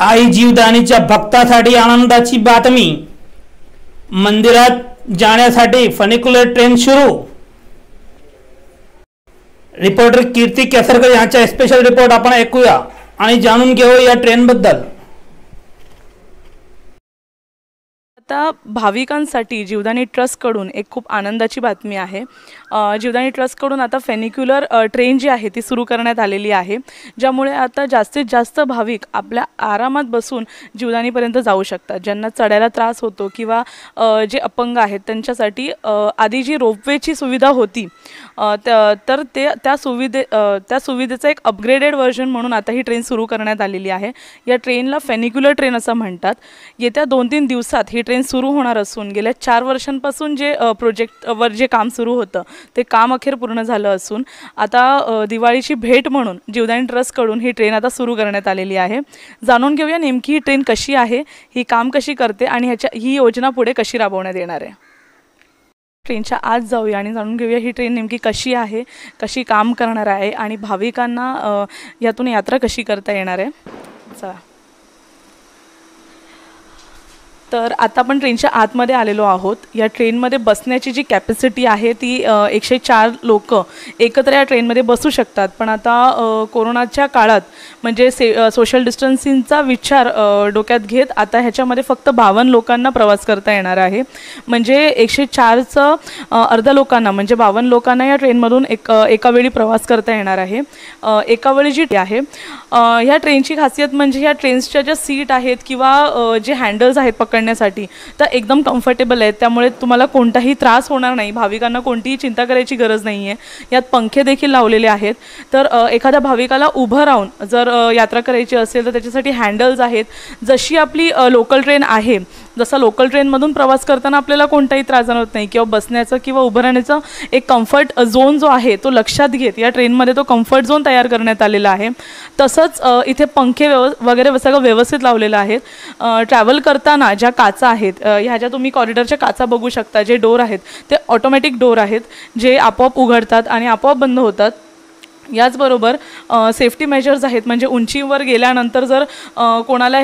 आई जीवदानीच्या भक्तासाठी आनंदाची बातमी। मंदिरात जाण्यासाठी फनिक्युलर ट्रेन सुरू। रिपोर्टर कीर्ती केसरकर यांचा स्पेशल रिपोर्ट आपण ऐकूया आणि जाणून घेऊया या ट्रेन बद्दल। आता भाविकांसाठी जीवदानी ट्रस्टकडून एक खूप आनंदाची बातमी आहे। जीवदानी ट्रस्टकडून आता फेनिक्युलर ट्रेन जी आहे ती सुरू करण्यात आलेली आहे, ज्यामुळे आता जास्तीत जास्त भाविक आपल्या आरामात बसून जीवदानीपर्यंत जाऊ शकतात। ज्यांना चढायला त्रास होतो किंवा जे अपंग आहेत त्यांच्यासाठी आधी जी रोपवेची सुविधा होती तर त्या सुविधेचं एक अपग्रेडेड व्हर्जन म्हणून आता ही ट्रेन सुरू करण्यात आलेली आहे। या ट्रेनला फेनिक्युलर ट्रेन असं म्हणतात। येत्या 2-3 दिवसात ही ट्रेन सुरू होणार असून गेल्या 4 वर्षांपासून जे प्रोजेक्टवर जे काम सुरू होतं ते काम अखेर पूर्ण झालं असून आता दिवाळीची भेट म्हणून जीवदानी ट्रस्टकडून ही ट्रेन आता सुरू करण्यात आलेली आहे। जाणून घेऊया नेमकी ही ट्रेन कशी आहे, ही काम कशी करते आणि ही योजना पुढे कशी राबवण्यात येणार आहे। ट्रेनच्या आत जाऊया आणि जाणून घेऊया ही ट्रेन नेमकी कशी आहे, कशी काम करणार आहे आणि भाविकांना यातून यात्रा कशी करता येणार आहे। चला, तर आता आपण ट्रेनच्या आतमध्ये आलेलो आहोत। या ट्रेनमध्ये बसण्याची जी कॅपॅसिटी आहे ती 104 लोक एकत्र या ट्रेनमध्ये बसू शकतात। पण आता कोरोनाच्या काळात म्हणजे सोशल डिस्टन्सिंगचा विचार डोक्यात घेत आता ह्याच्यामध्ये फक्त 52 लोकांना प्रवास करता येणार आहे। म्हणजे 104चं अर्ध्या लोकांना म्हणजे 52 लोकांना या ट्रेनमधून एका वेळी प्रवास करता येणार आहे। एका वेळी जी आहे ह्या ट्रेनची खासियत म्हणजे ह्या ट्रेन्सच्या ज्या सीट आहेत किंवा जे हँडल्स आहेत पकडण्यासाठी तर एकदम कम्फर्टेबल आहेत, त्यामुळे तुम्हाला कोणताही त्रास होणार नाही। भाविकांना कोणतीही चिंता करायची गरज नाही आहे। यात पंखे देखील लावलेले आहेत, तर एखाद्या भाविकाला उभं राहून जर यात्रा करायची असेल तर त्याच्यासाठी हँडल्स आहेत। जशी आपली लोकल ट्रेन आहे, जसा लोकल ट्रेनमधून प्रवास करताना आपल्याला कोणताही त्रास जाणवत नाही किंवा बसण्याचं किंवा उभं राहण्याचं एक कम्फर्ट झोन जो आहे तो लक्षात घेत या ट्रेनमध्ये तो कम्फर्ट झोन तयार करण्यात आलेला आहे। तसंच इथे पंखे वगैरे सगळं व्यवस्थित लावलेलं आहे। ट्रॅव्हल करताना ज्या काचा आहेत ह्या ज्या तुम्ही कॉरिडॉरच्या काचा बघू शकता, जे डोर आहेत ते ऑटोमॅटिक डोर आहेत, जे आपोआप उघडतात आणि आपोआप बंद होतात। याचबरोबर सेफ्टी मेजर्स आहेत, म्हणजे उंचीवर गेल्यानंतर जर कोणाला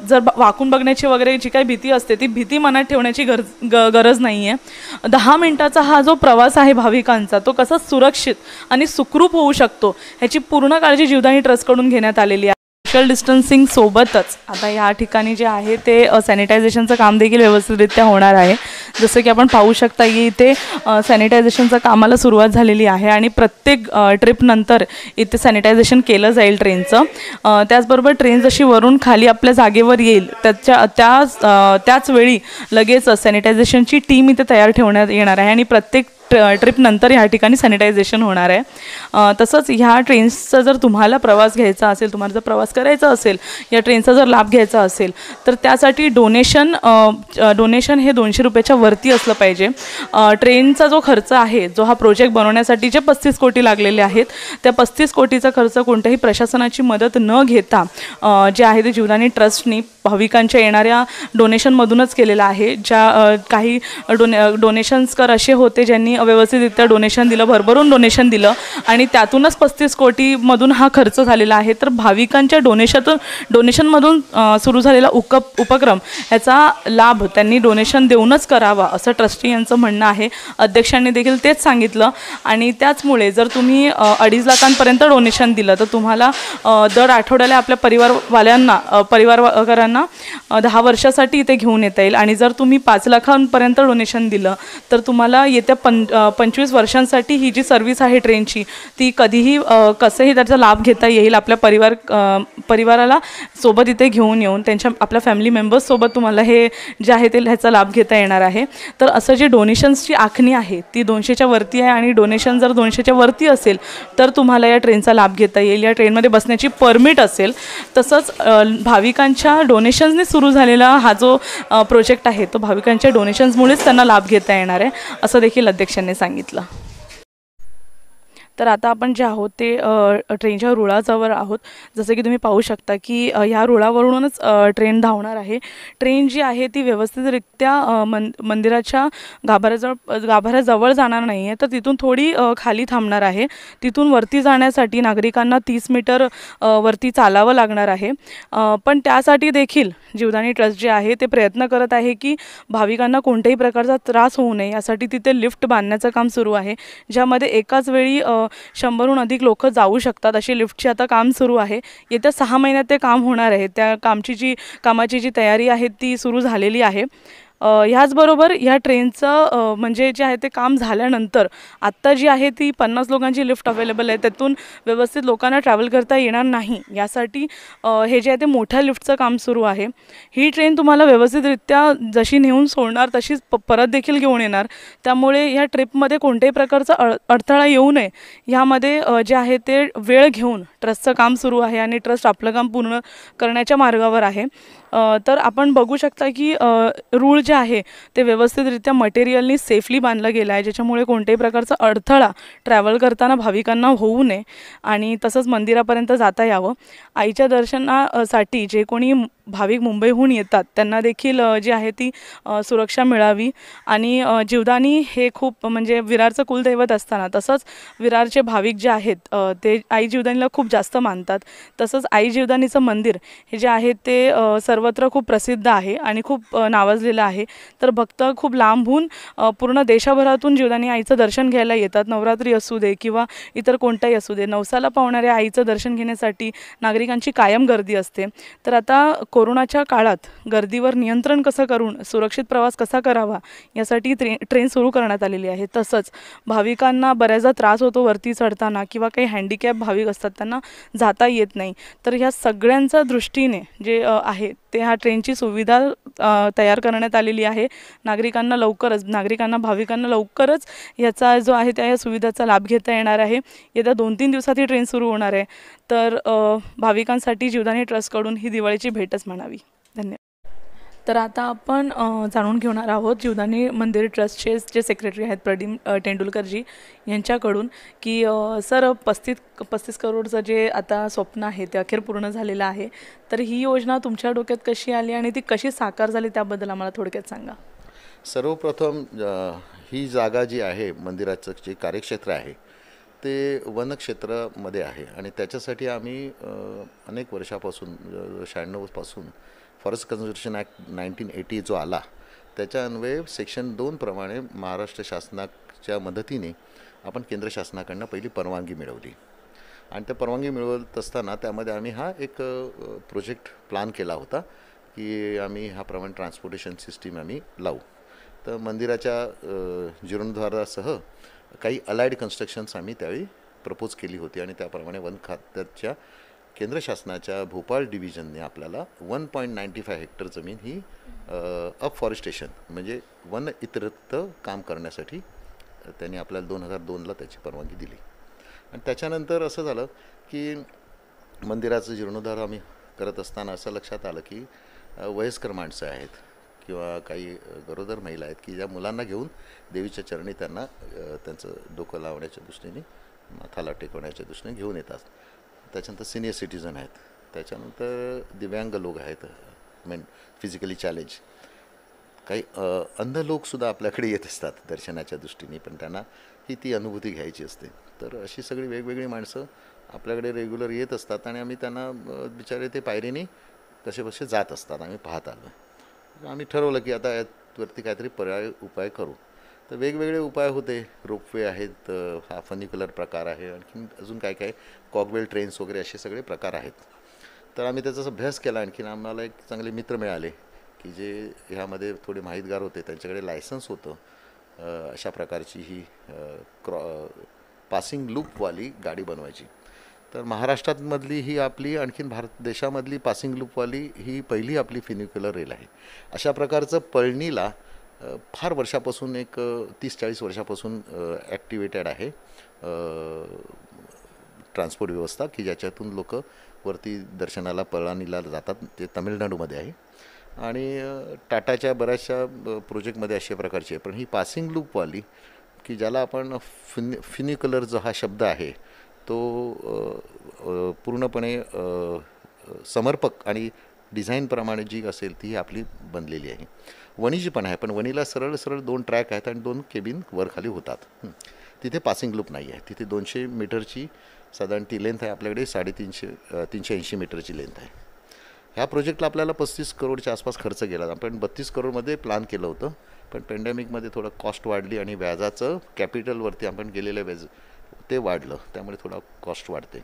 जर वाकून बघण्याची वगैरे जी काही भीती असते ती भीती मनात ठेवण्याची गरज नाही आहे। 10 मिनिटाचा हा जो प्रवास आहे भाविकांचा तो कसा सुरक्षित आणि सुखरूप होऊ शकतो ह्याची पूर्ण काळजी जीवदानी ट्रस्टकडून घेण्यात आलेली आहे। सोशल डिस्टन्सिंग सोबतच आता या ठिकाणी जे आहे ते सॅनिटायझेशनचं काम देखील व्यवस्थितरित्या होणार आहे। जसं की आपण पाहू शकता की इथे सॅनिटायझेशनच्या कामाला सुरुवात झालेली आहे आणि प्रत्येक ट्रिपनंतर इथे सॅनिटायझेशन केलं जाईल ट्रेनचं। त्याचबरोबर ट्रेन जशी वरून खाली आपल्या जागेवर येईल त्याच वेळी लगेच सॅनिटायझेशनची टीम इथे तयार ठेवण्यात येणार आहे आणि प्रत्येक ट्रिप नंतर या ठिकाणी सॅनिटायझेशन होणार आहे। तसंच ह्या ट्रेन्सचा जर तुम्हाला प्रवास घ्यायचा असेल, तुम्हाला जर प्रवास करायचा असेल, या ट्रेनचा जर लाभ घ्यायचा असेल तर त्यासाठी डोनेशन हे 200 रुपयाच्या वरती असलं पाहिजे। ट्रेनचा जो खर्च आहे, जो हा प्रोजेक्ट बनवण्यासाठी जे 35 कोटी लागलेले आहेत त्या 35 कोटीचा खर्च कोणत्याही प्रशासनाची मदत न घेता जे आहे ते जीवदानी ट्रस्टनी भाविकांच्या येणाऱ्या डोनेशनमधूनच केलेला आहे। ज्या काही डोनेशन्स कर असे होते ज्यांनी व्यवस्थितरित्या डोनेशन दिलं, भरभरून डोनेशन दिलं आणि त्यातूनच 35 कोटीमधून हा खर्च झालेला आहे। तर भाविकांच्या डोनेशनमधून सुरू झालेला उपक्रम याचा लाभ त्यांनी डोनेशन देऊनच करावा असं ट्रस्टी यांचं म्हणणं आहे। अध्यक्षांनी देखील तेच सांगितलं आणि त्याचमुळे जर तुम्ही 2.5 लाखांपर्यंत डोनेशन दिलं तर तुम्हाला दर आठवड्याला आपल्या परिवारवाल्यांना 10 वर्षासाठी इथे घेऊन येता येईल आणि जर तुम्ही 5 लाखांपर्यंत डोनेशन दिलं तर तुम्हाला येत्या 25 वर्षांसाठी ही जी सर्व्हिस आहे ट्रेनची ती कधीही कसंही त्याचा लाभ घेता येईल। आपल्या परिवाराला सोबत इथे घेऊन येऊन आपल्या फॅमिली मेंबर्स सोबत तुम्हाला हे जे आहे ते ह्याचा लाभ घेता येणार आहे। तर असं जे डोनेशन्सची आखणी आहे ती 200च्या वरती आहे आणि डोनेशन जर 200च्या वरती असेल तर तुम्हाला या ट्रेनचा लाभ घेता येईल, या ट्रेनमध्ये बसण्याची परमिट असेल। तसंच भाविकांच्या डोनेशन्सने सुरू झालेला हा जो प्रोजेक्ट आहे तो भाविकांच्या डोनेशन्समुळेच त्यांना लाभ घेता येणार आहे असं देखील अध्यक्षांनी सांगितलं। तर आता आपण जे आहोत ते ट्रेनच्या रुळाजवळ आहोत. जसं की तुम्ही पाहू शकता की ह्या रुळावरूनच ट्रेन धावणार आहे. ट्रेन जी आहे ती व्यवस्थितरित्या मंदिराच्या गाभाऱ्याजवळ जाणार नाही आहे, तर तिथून थोडी खाली थांबणार आहे. तिथून वरती जाण्यासाठी नागरिकांना 30 मीटर वरती चालावं लागणार आहे. पण त्यासाठी देखील जीवदानी ट्रस्ट जे आहे ते प्रयत्न करत आहे की भाविकांना कोणत्याही प्रकारचा त्रास होऊ नये यासाठी तिथे लिफ्ट बांधण्याचं काम सुरू आहे, ज्यामध्ये एकाच वेळी 100हून अधिक लोक जाऊ शकतात. अशी लिफ्टची आता काम सुरू आहे. येत्या 6 महिन्यात ते काम होणार आहे. त्या कामाची जी तयारी आहे ती सुरू झालेली आहे. ह्याचबरोबर ह्या ट्रेनचं म्हणजे जे आहे ते काम झाल्यानंतर आत्ता जी आहे ती 50 लोकांची लिफ्ट अवेलेबल आहे, त्यातून व्यवस्थित लोकांना ट्रॅव्हल करता येणार नाही यासाठी हे जे आहे ते मोठ्या लिफ्टचं काम सुरू आहे. ही ट्रेन तुम्हाला व्यवस्थितरित्या जशी नेऊन सोडणार तशीच परत देखील घेऊन येणार. त्यामुळे ह्या ट्रिपमध्ये कोणत्याही प्रकारचा अडथळा येऊ नये ह्यामध्ये जे आहे ते वेळ घेऊन ट्रस्टचं काम सुरू आहे आणि ट्रस्ट आपलं काम पूर्ण करण्याच्या मार्गावर आहे. तर आपण बघू शकता की रूळ जे आहे ते व्यवस्थितरित्या मटेरियलनी सेफली बांधलं गेलं आहे, ज्याच्यामुळे कोणत्याही प्रकारचा अडथळा ट्रॅव्हल करताना भाविकांना होऊ नये आणि तसंच मंदिरापर्यंत जाता यावं. आईच्या दर्शनासाठी जे कोणी भाविक मुंबईहून येतात त्यांना देखील जी आहे ती सुरक्षा मिळावी. आणि जीवदानी हे खूप म्हणजे विरारचं कुलदैवत असताना तसंच विरारचे भाविक जे आहेत ते आई जीवदानीला खूप जास्त मानतात. तसंच आई जीवदानीचं मंदिर हे जे आहे ते सर्वत्र खूप प्रसिद्ध आहे आणि खूप नावाजलेलं आहे. तर भक्त खूप लांबून पूर्ण देशभरातून जीवदानी आईचं दर्शन घ्यायला येतात. नवरात्री असू दे किंवा इतर कोणताही असू दे, नवसाला पावणाऱ्या आईचं दर्शन घेण्यासाठी नागरिकांची कायम गर्दी असते. तर आता कोरोनाच्या काळात गर्दीवर नियंत्रण कसं करून सुरक्षित प्रवास कसा करावा यासाठी ट्रेन सुरू करण्यात आलेली आहे. तसंच भाविकांना बऱ्याचदा त्रास होतो वरती चढताना किंवा काही हँडिकॅप भाविक असतात त्यांना जाता येत नाही. तर ह्या सगळ्यांच्या दृष्टीने जे आहे ते ह्या ट्रेनची सुविधा तयार करण्यात आलेली आहे. नागरिकांना भाविकांना लवकरच याचा जो आहे त्या सुविधाचा लाभ घेता येणार आहे. येत्या 2-3 दिवसात ही ट्रेन सुरू होणार आहे. तर भाविकांसाठी जीवदानी ट्रस्टकडून ही दिवाळीची भेटच म्हणावी. धन्यवाद. तर आता आपण जाणून घेणार आहोत जीवदानी मंदिर ट्रस्टचे जे सेक्रेटरी आहेत प्रदीप तेंडुलकरजी यांच्याकडून की सर 35 करोडचं जे आता स्वप्न आहे ते अखेर पूर्ण झालेलं आहे. तर ही योजना तुमच्या डोक्यात कशी आली आणि ती कशी साकार झाली त्याबद्दल आम्हाला थोडक्यात सांगा. सर्वप्रथम ही जागा जी आहे मंदिराचं जे कार्यक्षेत्र आहे ते वनक्षेत्रामध्ये आहे आणि त्याच्यासाठी आम्ही अनेक वर्षापासून 96 फॉरेस्ट कन्झर्वेशन ॲक्ट 1980 जो आला त्याच्या अन्वये सेक्शन 2 प्रमाणे महाराष्ट्र शासनाच्या मदतीने आपण केंद्र शासनाकडनं पहिली परवानगी मिळवली आणि त्या परवानगी मिळवत असताना त्यामध्ये आम्ही हा एक प्रोजेक्ट प्लॅन केला होता की आम्ही ह्याप्रमाणे ट्रान्सपोर्टेशन सिस्टीम आम्ही लावू. तर मंदिराच्या जीर्णोद्धारासह काही अलाइड कन्स्ट्रक्शन्स आम्ही त्यावेळी प्रपोज केली होती आणि त्याप्रमाणे वन खात्याच्या केंद्र शासनाच्या भोपाळ डिव्हिजनने आपल्याला 1.95 हेक्टर जमीन ही अपफॉरेस्टेशन म्हणजे वन इतरत्र काम करण्यासाठी त्यांनी आपल्याला 2002ला त्याची परवानगी दिली. आणि त्याच्यानंतर असं झालं की मंदिराचं जीर्णोद्धार आम्ही करत असताना असं लक्षात आलं की वयस्कर माणसं आहेत किंवा काही गरोदर महिला आहेत की ज्या मुलांना घेऊन देवीच्या चरणी त्यांना त्यांचं डोकं लावण्याच्या दृष्टीने माथाला टेकवण्याच्या दृष्टीने घेऊन येतात. त्याच्यानंतर सिनियर सिटीजन आहेत, त्याच्यानंतर दिव्यांग लोक आहेत, फिजिकली चॅलेंज, काही अंध लोकसुद्धा आपल्याकडे येत असतात दर्शनाच्या दृष्टीने, पण त्यांना ही ती अनुभूती घ्यायची असते. तर अशी सगळी वेगवेगळी माणसं आपल्याकडे रेग्युलर येत असतात आणि आम्ही त्यांना बिचारे ते पायरीने कसे जात असतात आम्ही पाहत आलो. आम्ही ठरवलं की आता यावरती काहीतरी उपाय करू. तर वेगवेगळे उपाय होते. रोपवे आहेत, हा फनिक्युलर प्रकार आहे, आणखीन अजून काय काय कॉकवेल ट्रेन्स वगैरे असे सगळे प्रकार आहेत. तर आम्ही त्याचा अभ्यास केला. आणखीन आम्हाला एक चांगले मित्र मिळाले की जे ह्यामध्ये थोडे माहितगार होते, त्यांच्याकडे लायसन्स होतं अशा प्रकारची ही पासिंग लूपवाली गाडी बनवायची. तर महाराष्ट्रामधली ही आपली आणखीन भारत देशामधली पासिंग लूपवाली ही पहिली आपली फिनिक्युलर रेल आहे. अशा प्रकारचं पळणीला फार वर्षापासून एक 30-40 वर्षापासून ॲक्टिवेटेड आहे ट्रान्सपोर्ट व्यवस्था की ज्याच्यातून लोक वरती दर्शनाला पळणीला जातात. ते तमिळनाडूमध्ये आहे आणि टाटाच्या बऱ्याचशा प्रोजेक्टमध्ये अशा प्रकारची आहे. पण ही पासिंग लूपवाली की ज्याला आपण फिनिक्युलर जो हा शब्द आहे तो पूर्णपणे समर्पक आणि डिझाईनप्रमाणे जी असेल ती आपली बनलेली आहे. वणीची पण आहे, पण वणीला सरळ सरळ 2 ट्रॅक आहेत आणि 2 केबिन वरखाली होतात. तिथे पासिंग लूप नाही आहे. तिथे 200 मीटरची साधारण ती लेंथ आहे, आपल्याकडे 380 मीटरची लेंथ आहे. ह्या प्रोजेक्टला आपल्याला 35 करोडच्या आसपास खर्च केला. आपण 32 करोडमध्ये प्लॅन केलं होतं, पण पॅन्डेमिकमध्ये थोडं कॉस्ट वाढली आणि व्याजाचं कॅपिटलवरती आपण गेलेलं व्याज ते वाढलं, त्यामुळे थोडा कॉस्ट वाढते.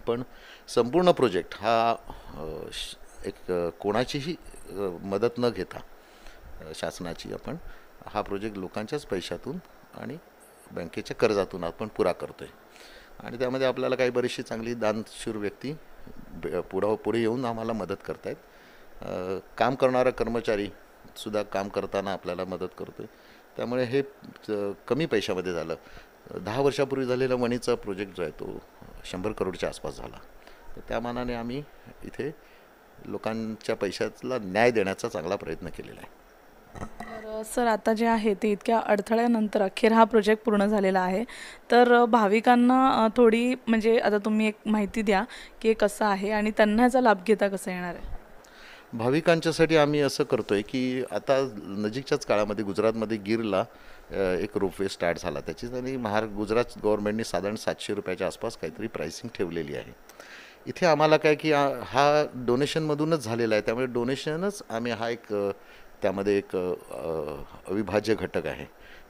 पण संपूर्ण प्रोजेक्ट हा एक कोणाचीही मदत न घेता शासनाची आपण हा प्रोजेक्ट लोकांच्याच पैशातून आणि बँकेच्या कर्जातून आपण पुरा करतो आहे. आणि त्यामध्ये आपल्याला काही बरीचशी चांगली दानशूर व्यक्ती पुढे येऊन आम्हाला मदत करत आहेत. काम करणारा कर्मचारीसुद्धा काम करताना आपल्याला मदत करतो आहे. त्यामुळे हे कमी पैशामध्ये झालं. 10 वर्षापूर्वी झालेला वणीचा प्रोजेक्ट जो आहे तो 100 करोडच्या आसपास झाला. तर त्या मानाने आम्ही इथे लोकांच्या पैशातला न्याय देण्याचा चांगला प्रयत्न केलेला आहे. तर सर, आता जे आहे ते इतक्या अडथळ्यानंतर अखेर हा प्रोजेक्ट पूर्ण झालेला आहे. तर भाविकांना थोडी म्हणजे आता तुम्ही एक माहिती द्या की कसं आहे आणि त्यांना ह्याचा लाभ घेता कसं येणार आहे. भाविकांच्यासाठी आम्ही असं करतो आहे की आता नजीकच्याच काळामध्ये गुजरातमध्ये गिरला एक रोपवे स्टार्ट झाला. त्याची त्यांनी गुजरात गव्हर्नमेंटने साधारण 700 रुपयाच्या आसपास काहीतरी प्राइसिंग ठेवलेली आहे. इथे आम्हाला काय की हा डोनेशनमधूनच झालेला आहे, त्यामुळे डोनेशनच आम्ही हा एक त्यामध्ये एक अविभाज्य घटक आहे.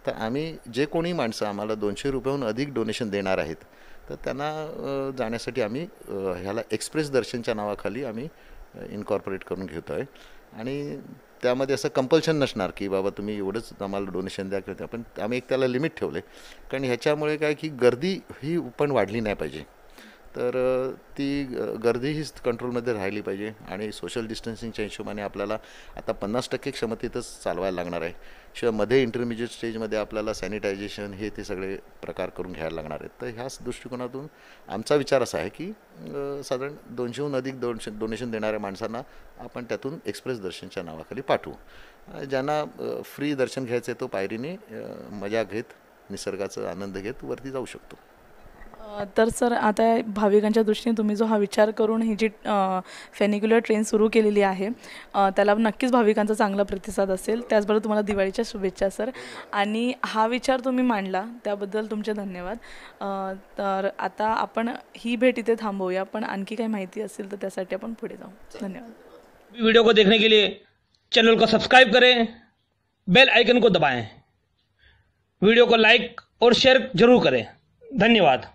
तर आम्ही जे कोणी माणसं आम्हाला 200 रुपयाहून अधिक डोनेशन देणार आहेत तर त्यांना जाण्यासाठी आम्ही ह्याला एक्सप्रेस दर्शनच्या नावाखाली आम्ही इनकॉर्पोरेट करून घेतो आहे. आणि त्यामध्ये असं कंपल्शन नसणार की बाबा तुम्ही एवढंच आम्हाला डोनेशन द्या किंवा पण आम्ही एक त्याला लिमिट ठेवले, कारण ह्याच्यामुळे काय की गर्दी ही पण वाढली नाही पाहिजे. तर ती गर्दी ही कंट्रोलमध्ये राहिली पाहिजे आणि सोशल डिस्टन्सिंगच्या हिशोबाने आपल्याला आता 50% क्षमतेतच चालवायला लागणार आहे. शिवाय मध्ये इंटरमिजिएट स्टेजमध्ये आपल्याला सॅनिटायझेशन हे ते सगळे प्रकार करून घ्यायला लागणार आहेत. तर ह्याच दृष्टिकोनातून आमचा विचार असा आहे की साधारण 200हून अधिक डोनेशन देणाऱ्या माणसांना आपण त्यातून एक्सप्रेस दर्शनच्या नावाखाली पाठवू. ज्यांना फ्री दर्शन घ्यायचं आहे तो पायरीने मजा घेत निसर्गाचा आनंद घेत वरती जाऊ शकतो. तर सर, आता भाविकांच्या दृष्टीने तुम्ही जो हा विचार करून ही जी फेनिक्युलर ट्रेन सुरू केलेली आहे त्याला नक्कीच भाविकांचा चांगला प्रतिसाद असेल. त्याचबरोबर तुम्हाला दिवाळीच्या शुभेच्छा सर. आणि हा विचार तुम्ही मांडला त्याबद्दल तुमचे धन्यवाद. तर आता आपण ही भेट इथे थांबवूया, पण आणखी काही माहिती असेल तर त्यासाठी आपण पुढे जाऊ. धन्यवाद. वीडियो को देखने के लिए चैनल को सब्सक्राइब करें, बेल आइकन को दबाएं, वीडियो को लाइक और शेयर जरूर करें. धन्यवाद.